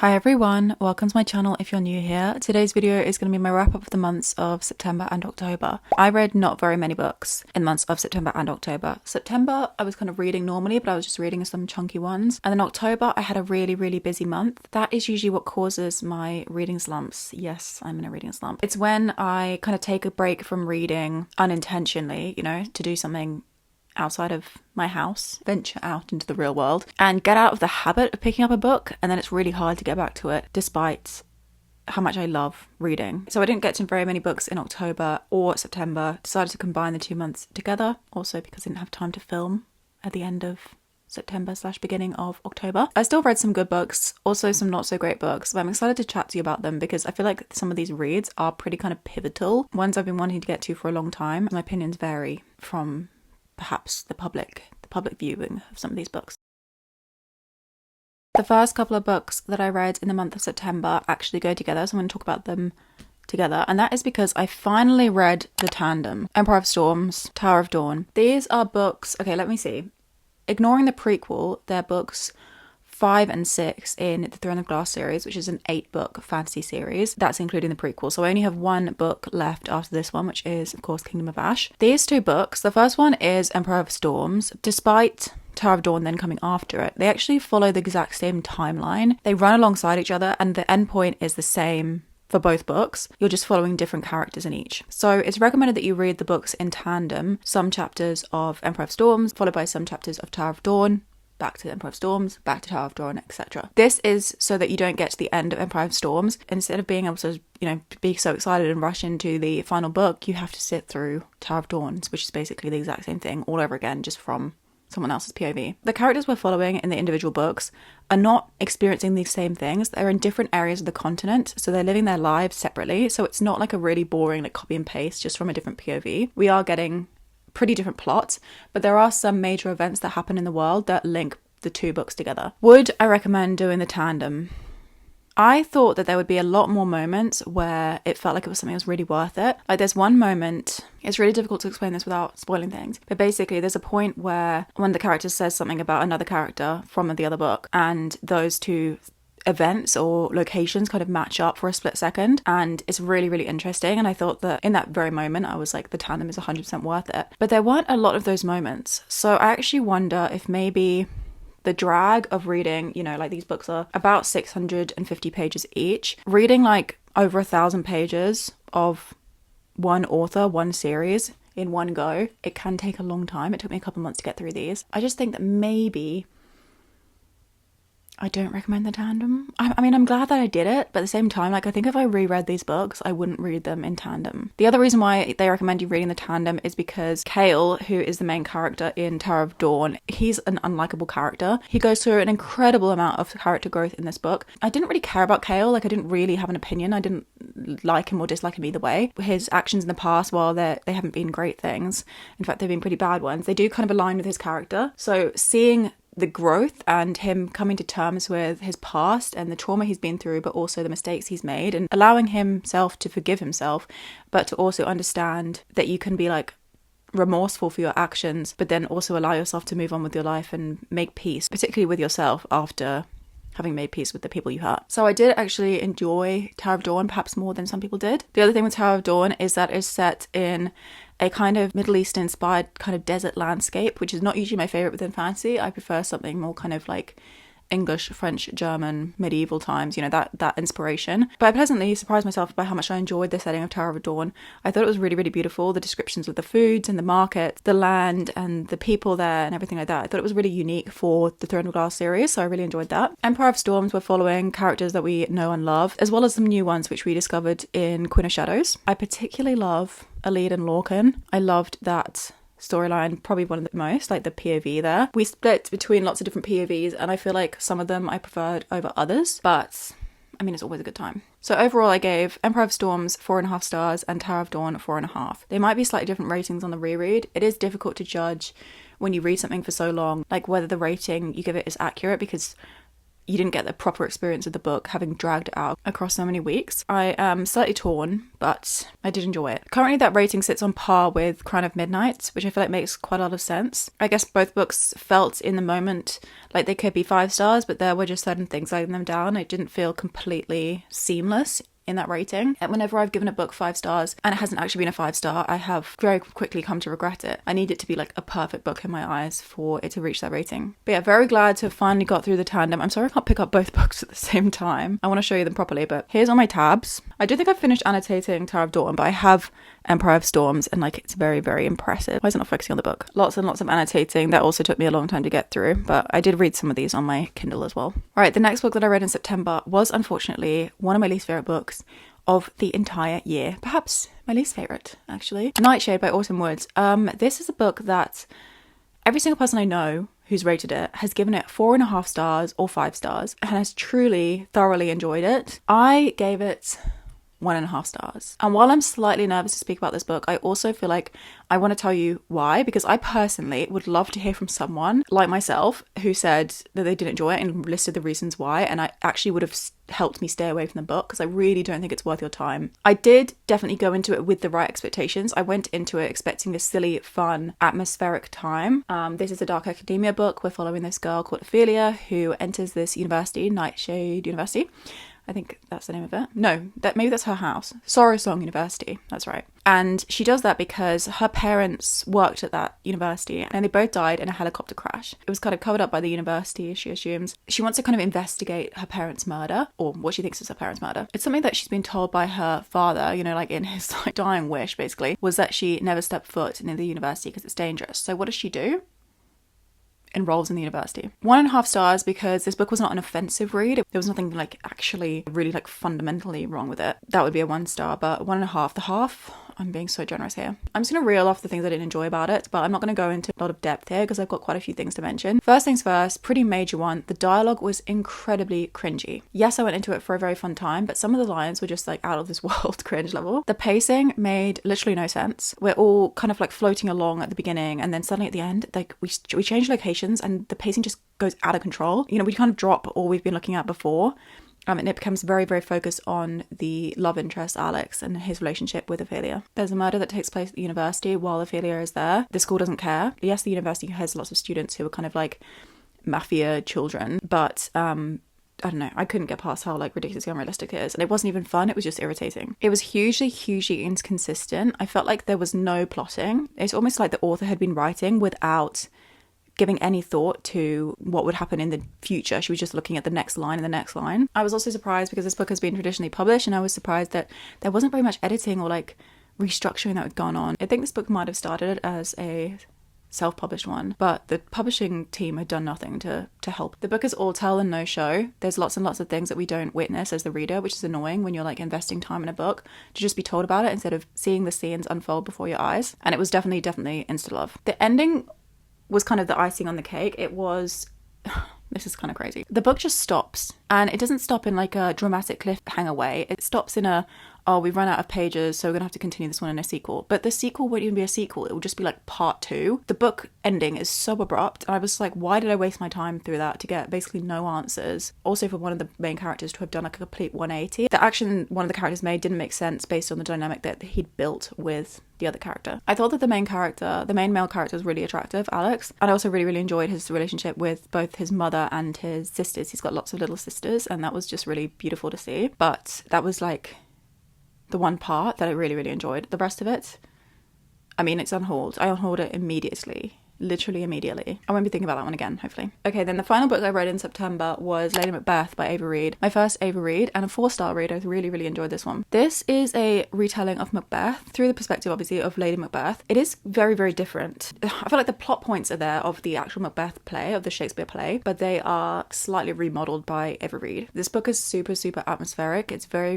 Hi everyone, welcome to my channel if you're new here. Today's video is going to be my wrap up of the months of September and October. I read not very many books in the months of September and October. September I was kind of reading normally, but I was just reading some chunky ones. And then October I had a really busy month. That is usually what causes my reading slumps. Yes, I'm in a reading slump. It's when I kind of take a break from reading unintentionally, to do something outside of my house, venture out into the real world and get out of the habit of picking up a book, and then it's really hard to get back to it despite how much I love reading. So I didn't get to very many books in October or September. Decided to combine the 2 months together, also because I didn't have time to film at the end of September / beginning of October. I still read some good books, also some not so great books, but I'm excited to chat to you about them because I feel like some of these reads are pretty kind of pivotal, ones I've been wanting to get to for a long time. My opinions vary from perhaps the public viewing of some of these books. The first couple of books that I read in the month of September actually go together, so I'm going to talk about them together, and that is because I finally read the tandem, Empire of Storms, Tower of Dawn. These are books, okay, let me see. Ignoring the prequel, they're books 5 and 6 in the Throne of Glass series, which is an 8-book fantasy series. That's including the prequel. So I only have one book left after this one, which is, of course, Kingdom of Ash. These two books, the first one is Empire of Storms. Despite Tower of Dawn then coming after it, they actually follow the exact same timeline. They run alongside each other and the endpoint is the same for both books. You're just following different characters in each. So it's recommended that you read the books in tandem. Some chapters of Empire of Storms, followed by some chapters of Tower of Dawn, back to Empire of Storms, back to Tower of Dawn, etc. This is so that you don't get to the end of Empire of Storms. Instead of being able to, be so excited and rush into the final book, you have to sit through Tower of Dawn, which is basically the exact same thing all over again, just from someone else's POV. The characters we're following in the individual books are not experiencing these same things. They're in different areas of the continent, so they're living their lives separately. So it's not like a really boring copy and paste just from a different POV. We are getting pretty different plots, but there are some major events that happen in the world that link the two books together. Would I recommend doing the tandem? I thought that there would be a lot more moments where it felt like it was something that was really worth it. Like there's one moment, it's really difficult to explain this without spoiling things, but basically there's a point where one of the characters says something about another character from the other book, and those two events or locations kind of match up for a split second, and it's really interesting. And I thought that in that very moment I was like, the tandem is 100% worth it. But there weren't a lot of those moments, so I actually wonder if maybe the drag of reading, these books are about 650 pages each, reading over 1,000 pages of one author, one series in one go, it can take a long time. It took me a couple months to get through these. I just think that maybe I don't recommend the tandem. I'm glad that I did it, but at the same time, I think if I reread these books, I wouldn't read them in tandem. The other reason why they recommend you reading the tandem is because Cale, who is the main character in Tower of Dawn, he's an unlikable character. He goes through an incredible amount of character growth in this book. I didn't really care about Cale. I didn't really have an opinion. I didn't like him or dislike him either way. His actions in the past, while they haven't been great things, in fact, they've been pretty bad ones, they do kind of align with his character. So seeing the growth and him coming to terms with his past and the trauma he's been through, but also the mistakes he's made, and allowing himself to forgive himself, but to also understand that you can be remorseful for your actions, but then also allow yourself to move on with your life and make peace, particularly with yourself after having made peace with the people you hurt. So I did actually enjoy Tower of Dawn, perhaps more than some people did. The other thing with Tower of Dawn is that it's set in a kind of Middle East inspired kind of desert landscape, which is not usually my favorite within fantasy. I prefer something more kind of English, French, German, medieval times, that inspiration. But I pleasantly surprised myself by how much I enjoyed the setting of Tower of Dawn. I thought it was really beautiful. The descriptions of the foods and the market, the land and the people there and everything like that. I thought it was really unique for the Throne of Glass series, so I really enjoyed that. Empire of Storms, we're following characters that we know and love, as well as some new ones which we discovered in Queen of Shadows. I particularly love Alid and Lorcan. I loved that storyline, probably one of the most, the POV there. We split between lots of different POVs, and I feel like some of them I preferred over others, but it's always a good time. So overall I gave Empire of Storms 4.5 stars and Tower of Dawn 4.5. They might be slightly different ratings on the reread. It is difficult to judge when you read something for so long, whether the rating you give it is accurate, because you didn't get the proper experience of the book, having dragged it out across so many weeks. I am slightly torn, but I did enjoy it. Currently, that rating sits on par with Crown of Midnight, which I feel like makes quite a lot of sense. I guess both books felt in the moment like they could be 5 stars, but there were just certain things letting them down. It didn't feel completely seamless in that rating. And whenever I've given a book 5 stars and it hasn't actually been a 5-star, I have very quickly come to regret it. I need it to be like a perfect book in my eyes for it to reach that rating. But yeah, very glad to have finally got through the tandem. I'm sorry I can't pick up both books at the same time. I want to show you them properly, but here's all my tabs. I do think I've finished annotating Tower of Dawn, but I have Empire of Storms, and like it's very, very impressive. Why is it not focusing on the book? Lots and lots of annotating. That also took me a long time to get through, but I did read some of these on my Kindle as well. All right, the next book that I read in September was unfortunately one of my least favorite books of the entire year. Perhaps my least favorite, actually. Nightshade by Autumn Woods. This is a book that every single person I know who's rated it has given it 4.5 stars or 5 stars and has truly, thoroughly enjoyed it. I gave it 1.5 stars. And while I'm slightly nervous to speak about this book, I also feel like I want to tell you why, because I personally would love to hear from someone like myself who said that they did enjoy it and listed the reasons why, and I actually would have helped me stay away from the book, because I really don't think it's worth your time. I did definitely go into it with the right expectations. I went into it expecting a silly, fun, atmospheric time. This is a dark academia book. We're following this girl called Ophelia who enters this university, Nightshade University. I think that's the name of it. No, maybe that's her house. Sorrow Song University. That's right. And she does that because her parents worked at that university and they both died in a helicopter crash. It was kind of covered up by the university, she assumes. She wants to kind of investigate her parents' murder, or what she thinks is her parents' murder. It's something that she's been told by her father, you know, like in his like dying wish, basically, was that she never step foot in the university because it's dangerous. So what does she do? Enrolls in the university. 1.5 stars because this book was not an offensive read. There was nothing like actually really like fundamentally wrong with it. That would be a 1 star, but 1.5. The half, I'm being so generous here. I'm just going to reel off the things I didn't enjoy about it, but I'm not going to go into a lot of depth here because I've got quite a few things to mention. First things first, pretty major one, the dialogue was incredibly cringy. Yes, I went into it for a very fun time, but some of the lines were just like out of this world cringe level. The pacing made literally no sense. We're all kind of like floating along at the beginning, and then suddenly at the end, like we change locations and the pacing just goes out of control. You know, we kind of drop all we've been looking at before. And it becomes very, very focused on the love interest, Alex, and his relationship with Ophelia. There's a murder that takes place at the university while Ophelia is there. The school doesn't care. Yes, the university has lots of students who are kind of like mafia children, but I don't know, I couldn't get past how like ridiculously unrealistic it is. And it wasn't even fun, it was just irritating. It was hugely inconsistent. I felt like there was no plotting. It's almost like the author had been writing without giving any thought to what would happen in the future. She was just looking at the next line and the next line. I was also surprised because this book has been traditionally published, and I was surprised that there wasn't very much editing or like restructuring that had gone on. I think this book might have started as a self-published one, but the publishing team had done nothing to help. The book is all tell and no show. There's lots and lots of things that we don't witness as the reader, which is annoying when you're like investing time in a book to just be told about it instead of seeing the scenes unfold before your eyes. And it was definitely insta-love. The ending was kind of the icing on the cake. It was, this is kind of crazy. The book just stops, and it doesn't stop in like a dramatic cliffhanger way. It stops in a, oh, we've run out of pages, so we're gonna have to continue this one in a sequel. But the sequel won't even be a sequel. It will just be like part 2. The book ending is so abrupt, and I was like, why did I waste my time through that to get basically no answers? Also for one of the main characters to have done like a complete 180. The action one of the characters made didn't make sense based on the dynamic that he'd built with the other character. I thought that the main male character was really attractive, Alex, and I also really enjoyed his relationship with both his mother and his sisters. He's got lots of little sisters, and that was just really beautiful to see. But that was like the one part that I really enjoyed. The rest of it, I mean, it's on hold. I unhauled it immediately. Literally immediately. I won't be thinking about that one again, hopefully. Okay, then the final book I read in September was Lady Macbeth by Ava Reid. My first Ava Reid, and a 4-star read. I really enjoyed this one. This is a retelling of Macbeth through the perspective, obviously, of Lady Macbeth. It is very different. I feel like the plot points are there of the actual Macbeth play, of the Shakespeare play, but they are slightly remodeled by Ava Reid. This book is super atmospheric. It's very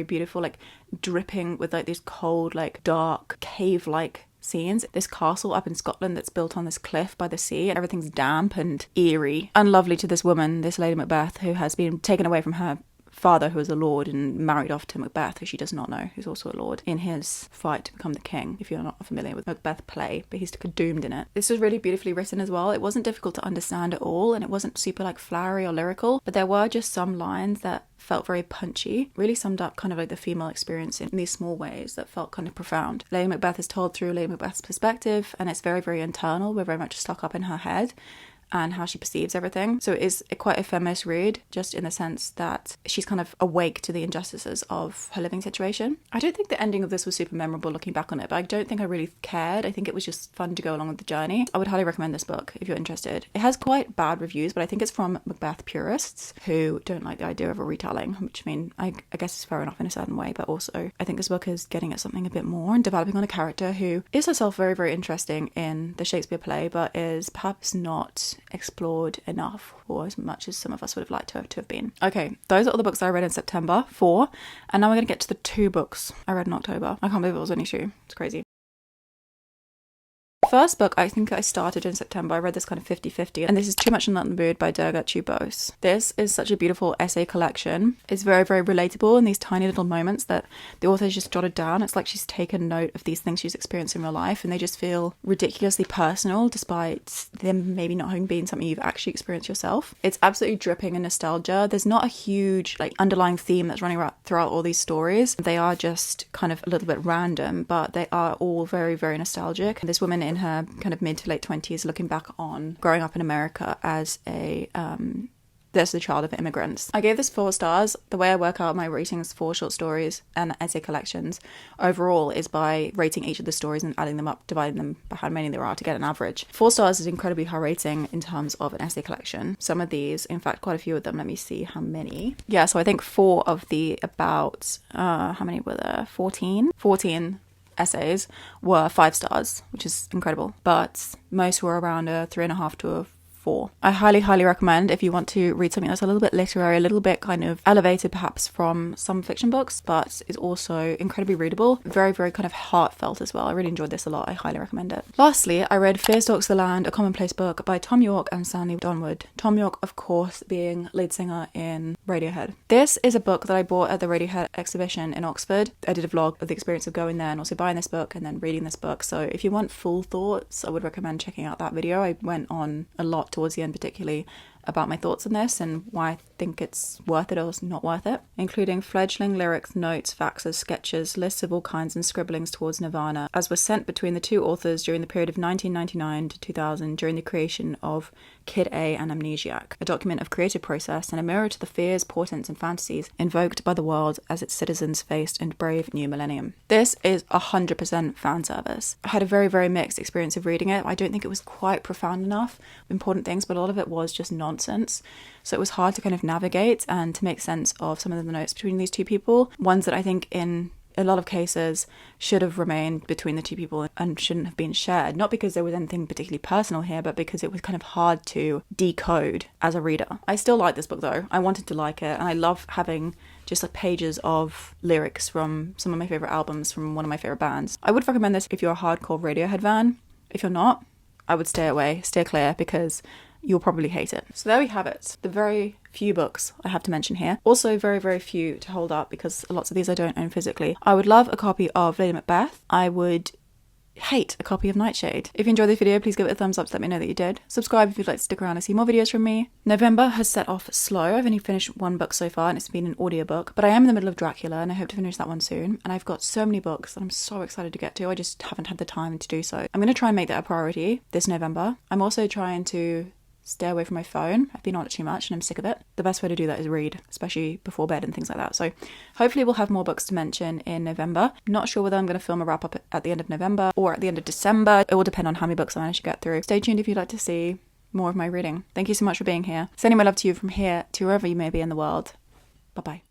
beautiful, like dripping with like these cold, like dark, cave-like scenes. This castle up in Scotland that's built on this cliff by the sea, and everything's damp and eerie and lovely to this woman, this Lady Macbeth, who has been taken away from her father, who was a lord and married off to Macbeth, who she does not know, who's also a lord, in his fight to become the king, if you're not familiar with Macbeth play, but he's doomed in it. This was really beautifully written as well. It wasn't difficult to understand at all, and it wasn't super like flowery or lyrical, but there were just some lines that felt very punchy, really summed up kind of like the female experience in these small ways that felt kind of profound. Lady Macbeth is told through Lady Macbeth's perspective, and it's very, very internal. We're very much stuck up in her head and how she perceives everything. So it is quite a feminist read, just in the sense that she's kind of awake to the injustices of her living situation. I don't think the ending of this was super memorable looking back on it, but I don't think I really cared. I think it was just fun to go along with the journey. I would highly recommend this book if you're interested. It has quite bad reviews, but I think it's from Macbeth purists who don't like the idea of a retelling, which I guess is fair enough in a certain way, but also I think this book is getting at something a bit more and developing on a character who is herself very, very interesting in the Shakespeare play, but is perhaps not explored enough, or as much as some of us would have liked to have been. Okay, those are all the books that I read in September, 4, and now we're going to get to the 2 books I read in October. I can't believe it was only 2. It's crazy. First book I think I started in September. I read this kind of 50-50, and this is Too Much and Not in the Mood by Durga chew-bose. This is such a beautiful essay collection. It's very, very relatable in these tiny little moments that the author has just jotted down. It's like she's taken note of these things she's experienced in real life, and they just feel ridiculously personal despite them maybe not having been something you've actually experienced yourself. It's absolutely dripping in nostalgia. There's not a huge like underlying theme that's running throughout all these stories. They are just kind of a little bit random, but they are all very, very nostalgic. This woman in her kind of mid to late 20s looking back on growing up in America as the child of immigrants. I gave this 4 stars. The way I work out my ratings for short stories and essay collections overall is by rating each of the stories and adding them up, dividing them by how many there are to get an average. 4 stars is incredibly high rating in terms of an essay collection. Some of these, in fact quite a few of them, let me see how many. Yeah, so I think 4 of the about, how many were there? 14 essays were 5 stars, which is incredible, but most were around a 3.5 to a 4. I highly, highly recommend if you want to read something that's a little bit literary, a little bit kind of elevated perhaps from some fiction books, but is also incredibly readable, very, very kind of heartfelt as well. I really enjoyed this a lot. I highly recommend it. Lastly, I read Fear Stalks the Land, a commonplace book by Thom Yorke and Stanley Donwood. Thom Yorke, of course, being lead singer in Radiohead. This is a book that I bought at the Radiohead exhibition in Oxford. I did a vlog of the experience of going there and also buying this book and then reading this book. So if you want full thoughts, I would recommend checking out that video. I went on a lot towards the end, particularly about my thoughts on this and why I think it's worth it or not worth it, including fledgling lyrics, notes, faxes, sketches, lists of all kinds and scribblings towards Nirvana, as were sent between the 2 authors during the period of 1999 to 2000 during the creation of Kid A and Amnesiac, a document of creative process and a mirror to the fears, portents and fantasies invoked by the world as its citizens faced a brave new millennium. This is 100% fan service. I had a very, very mixed experience of reading it. I don't think it was quite profound enough, important things, but a lot of it was just nonsense. So it was hard to kind of navigate and to make sense of some of the notes between these 2 people, ones that I think in a lot of cases should have remained between the 2 people and shouldn't have been shared, not because there was anything particularly personal here, but because it was kind of hard to decode as a reader. I still like this book though. I wanted to like it, and I love having just like pages of lyrics from some of my favourite albums from one of my favourite bands. I would recommend this if you're a hardcore Radiohead fan. If you're not, I would stay away, steer clear, because you'll probably hate it. So there we have it. The very few books I have to mention here. Also very, very few to hold up because lots of these I don't own physically. I would love a copy of Lady Macbeth. I would hate a copy of Nightshade. If you enjoyed this video, please give it a thumbs up to let me know that you did. Subscribe if you'd like to stick around and see more videos from me. November has set off slow. I've only finished 1 book so far and it's been an audiobook, but I am in the middle of Dracula and I hope to finish that one soon. And I've got so many books that I'm so excited to get to. I just haven't had the time to do so. I'm going to try and make that a priority this November. I'm also trying to stay away from my phone. I've been on it too much and I'm sick of it. The best way to do that is read, especially before bed and things like that. So hopefully we'll have more books to mention in November. Not sure whether I'm going to film a wrap up at the end of November or at the end of December. It will depend on how many books I manage to get through. Stay tuned if you'd like to see more of my reading. Thank you so much for being here. Sending my love to you from here to wherever you may be in the world. Bye bye.